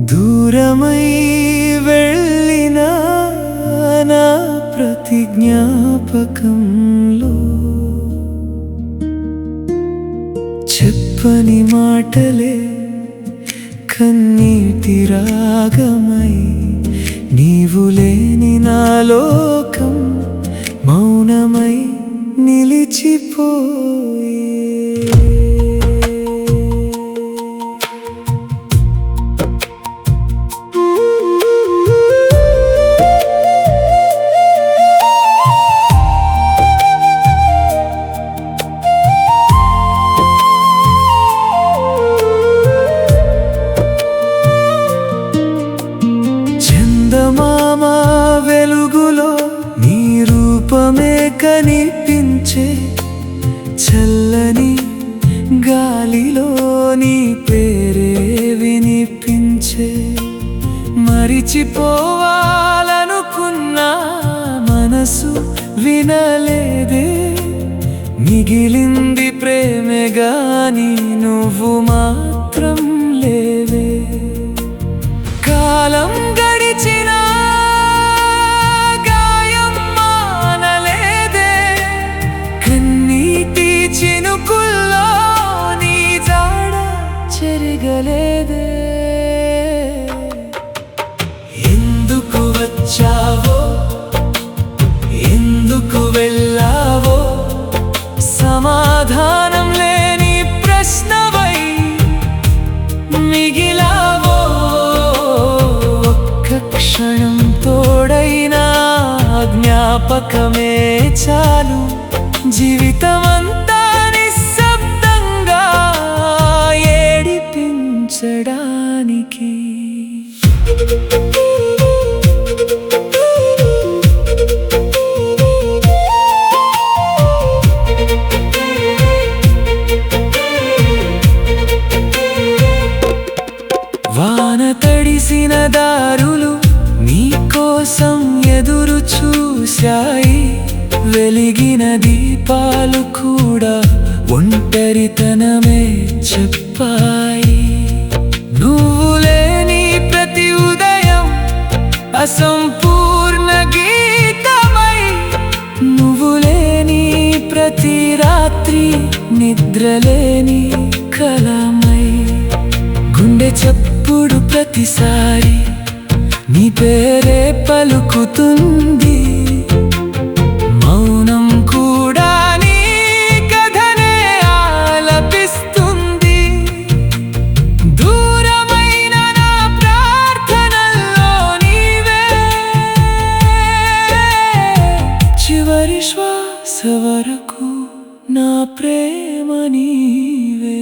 దూరమై వెళ్ళిన నా ప్రతి జ్ఞాపకంలో చెప్పని మాటలే కన్నీటి రాగమై, నీవు లేని నా లోకం మౌనమై నిలిచిపోయే. చందమామ వెలుగులో నీ రూపమే కనిపించే, చల్లని గాలిలో నీ పేరే వినిపించే. మరిచిపోవాలనుకున్నా మనసు వినలేదే, మిగిలింది ప్రేమే గాని నువ్వు మాత్రం లేవే. కాలం గడిచినా గాయం మానలేదే, కన్నీటి చినుకుల్లో నీ జాడ చెరగలేదే. ఎందుకు వచ్చావో ఎందుకు వెళ్ళావో సమాధానం లేని ప్రశ్నవై మిగిలావో. ఒక్క క్షణం తోడైనా జ్ఞాపకమే చాలు, జీవితమంతా నిశ్శబ్దంగా ఏడిపించడానికి. వాన తడిసిన దారులు నీకోసం ఎదురు చూశాయి, వెలిగిన దీపాలు కూడా ఒంటరితనమే చెప్పాయి. నువ్వు లేని ప్రతి ఉదయం అసంపూర్ణ గీతమై, నువ్వు లేని ప్రతి రాత్రి నిద్రలేని కలమై. గుండె చప్పుడు ప్రతిసారి నీ పేరే పలుకుతుంది, మౌనం కూడా నీ కథనే ఆలపిస్తుంది. దూరమైన నా ప్రార్థనల్లో నీవే, చివరి శ్వాస వరకు నా ప్రేమ నీవే.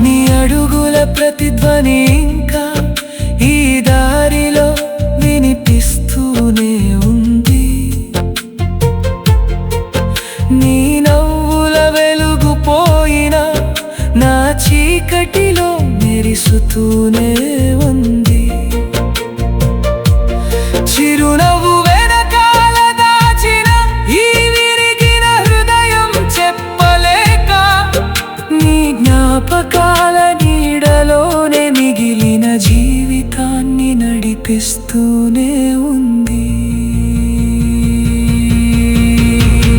నీ అడుగుల ప్రతిధ్వని ఇంకా ఈ దారిలో వినిపిస్తూనే ఉంది, నీ నవ్వుల వెలుగు పోయినా నా చీకటిలో మెరిసుతూనే ఉంది. చిరునవ్వు వెనకాల దాచిన ఈ విరిగిన హృదయం చెప్పలేక, నీ జ్ఞాపకాల నీడలోనే మిగిలిన జీవితాన్ని నడిపిస్తూనే ఉంది.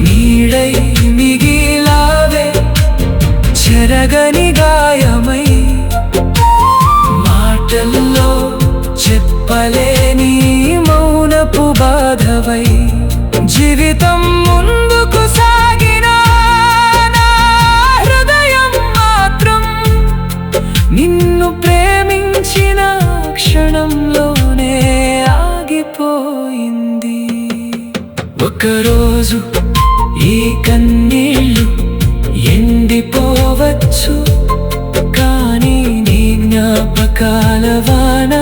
నీడై మిగిలావే చెరగని గాయమై, మాటల్లో చెప్పలేని మౌనపు బాధవై. జీవితం ముందుకు సాగినా నా హృదయం మాత్రం నిన్ను ప్రేమించిన క్షణంలోనే ఆగిపోయింది. ఒకరోజు ఈ కన్నీళ్ళు ఎండిపోవచ్చు, కానీ నీ జ్ఞాపకాల వాన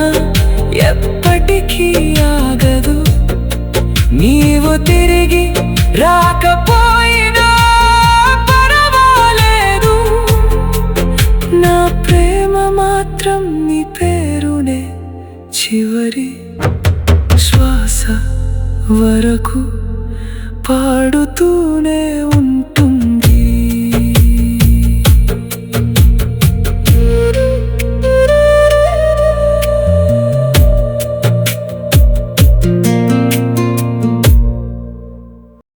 ఎప్పటికీ ఆగదు. నీవు తిరిగి రాకపో